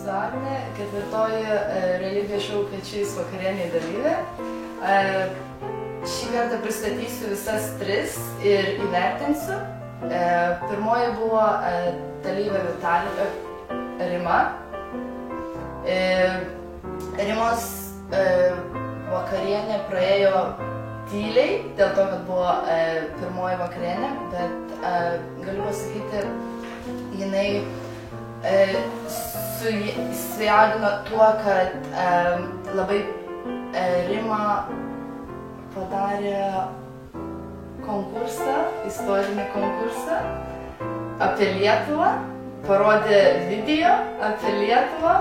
vardu Agnė, 4. realybės šou Kviečiais vakarieniai dalyvė. Šį kartą pristatysiu visas 3 ir įvertinsiu. Pirmoji buvo dalyvė Rima. Rimos vakarienė praėjo tyliai, dėl to, kad buvo pirmoji vakarienė, bet galiu pasakyti, jinai sujaudino tuo, kad labai Rima padarė konkursą, istorinį konkursą apie Lietuvą, parodė video apie Lietuvą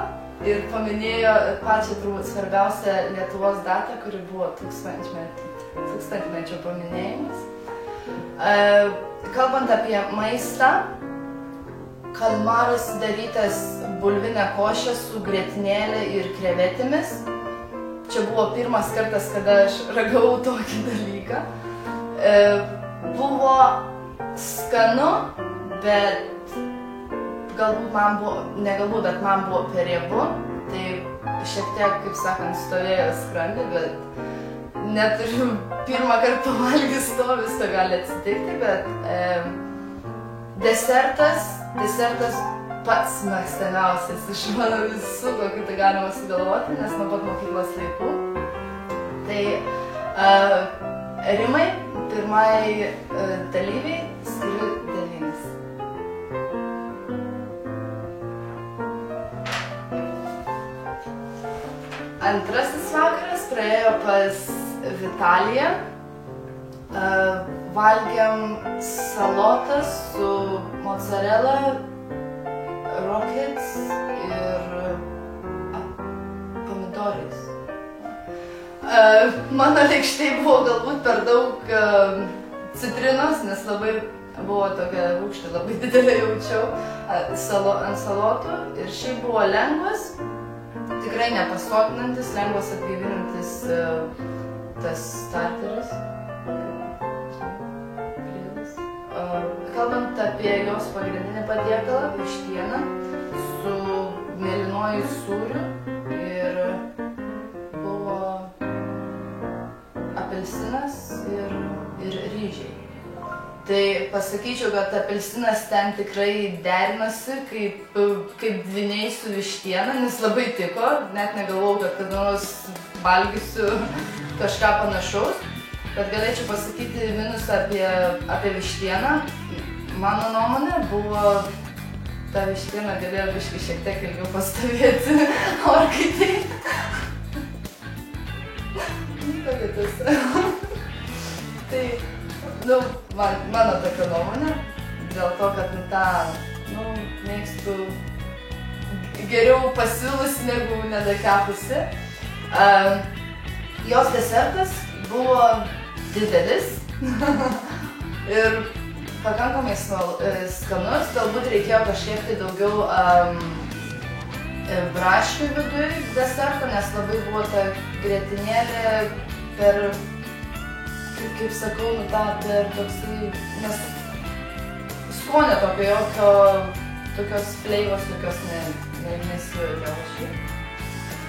ir paminėjo pačią turbūt svarbiausią Lietuvos datą, kuri buvo tūkstantmečio paminėjimas. Kalbant apie maistą, kalmaras darytas bulvinė košė su grietinėle ir krevetėmis. Čia buvo pirmas kartas, kada aš ragavau tokį dalyką. Buvo skanu, bet galbūt man buvo, bet man buvo per riebu. Tai šiek tiek, kaip sakant, stovėjo skrandį, bet neturiu pirmą kartą pavalgys to, visko gali atsitikti, bet desertas pats mėgstamiausias iš mano visų, kokį tai galima sugalvoti, nes nuo pat mokyklos laikų. Tai Rimai, pirmai dalyviai, skiriu 9. Antrasis vakaras praėjo pas Vitaliją. Valgėm salotas su mozzarella, rockets ir pomidorais. Mano lėkštėj buvo galbūt per daug citrinos, nes labai buvo tokia rūgštė, labai didelė jaučiau ant salotų. Ir šiaip buvo lengvas, tikrai nepasotinantis, lengvas atgaivinantis tas starteris. Kalbant apie jos pagrindinį patiekalą, vištieną su mėlynuoju sūriu ir buvo apelsinas ir ryžiai. Tai pasakyčiau, kad apelsinas ten tikrai derinosi kaip dvyniai su vištiena, nes labai tiko, net negalvojau, kad kada nors valgysiu kažką panašaus. Bet galėčiau pasakyti minusą apie vištieną. Mano nuomonė buvo, ta vištiena galėjo biškį šiek tiek ilgiau pastovėti orkaitėj. Kokia tas. Tai, mano tokia nuomonė, dėl to, kad mėgstu geriau pasilusi negu nedakepusi. Jos desertas buvo didelis ir pakankamai skanus, galbūt reikėjo kažkiek tai daugiau braškių viduj deserto, nes labai buvo ta grietinėlė per, kaip sakau, per toksai, nes skonio tokio jokio, tokios fleivos, tokios nesijaučiau šiaip.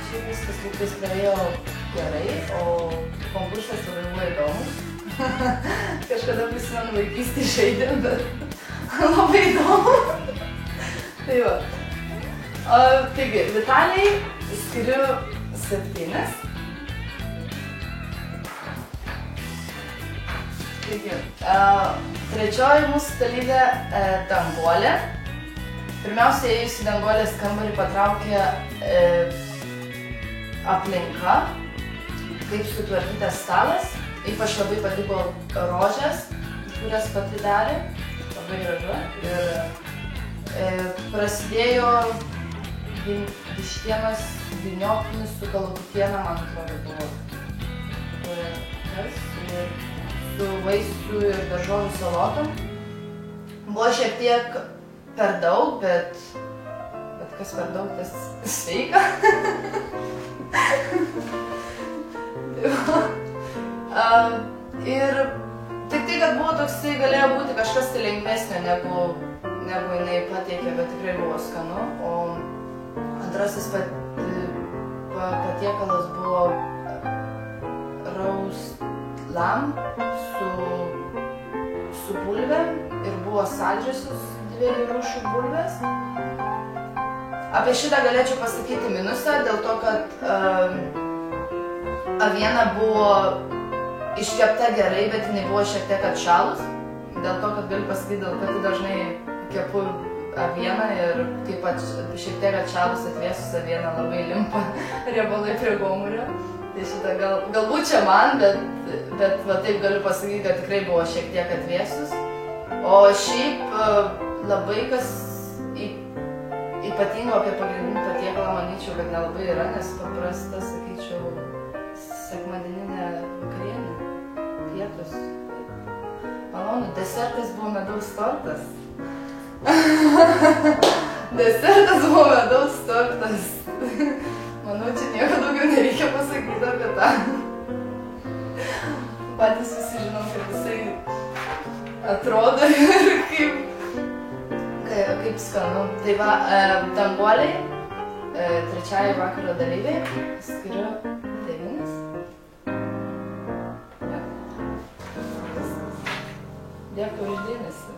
Šiaip viskas kaip tais praėjo gerai, o konkursas labai buvo įdomus. Kažkada prisimenu vaikystį žaidėm, bet labai įdomu. Tai va. Taigi, Vitalijai skiriu 7. Taigi, trečioji mūsų dalyvė Danguolė. Pirmiausia, ėjus į Danguolės kambarį patraukė aplinka, kaip sutvarkytas stalas. Ypač labai patiko rožės, kurias pati darė, labai gražu. Ir prasidėjo vištienos vyniotinis su kalakutiena, man atrodo, buvo. Ir su vaisių ir daržovių salotom. Buvo šiek tiek per daug, bet kas per daug, tas sveika. Ir tik tai, kad buvo toksai, galėjo būti kažkas lengvesnio negu jinai pateikė, bet tikrai buvo skanu. O Antrasis patiekalas buvo roast lamb su bulvėm ir buvo saldžiosios 2 rūšių bulvės. Apie šitą galėčiau pasakyti minusą, dėl to, kad aviena buvo iškepta gerai, bet jinai buvo šiek tiek atšalus. Dėl to, kad galiu pasakyti, dėl kad dažnai kepu avieną ir taip pat šiek tiek atšalus atvėsus avieną labai limpa riebalai prie gomurio. Tai šitą galbūt čia man, bet va taip galiu pasakyti, kad tikrai buvo šiek tiek atvėsus. O šiaip labai kas ypatingo apie pagrindinį patiekalą manyčiau, kad nelabai yra, nes paprasta, sakyčiau, sekmadieninė vakarienė, pietus. Malonu, desertas buvo medaus tortas. Desertas buvo medaus tortas. Manau, čia nieko daugiau nereikia pasakyti apie tą. Patys visi žinom, kad jisai atrodo ir kaip skanu. Tai va, danguoliai, trečiai vakaro dalyviai, skiriu 9. Dėkui už dėmesį.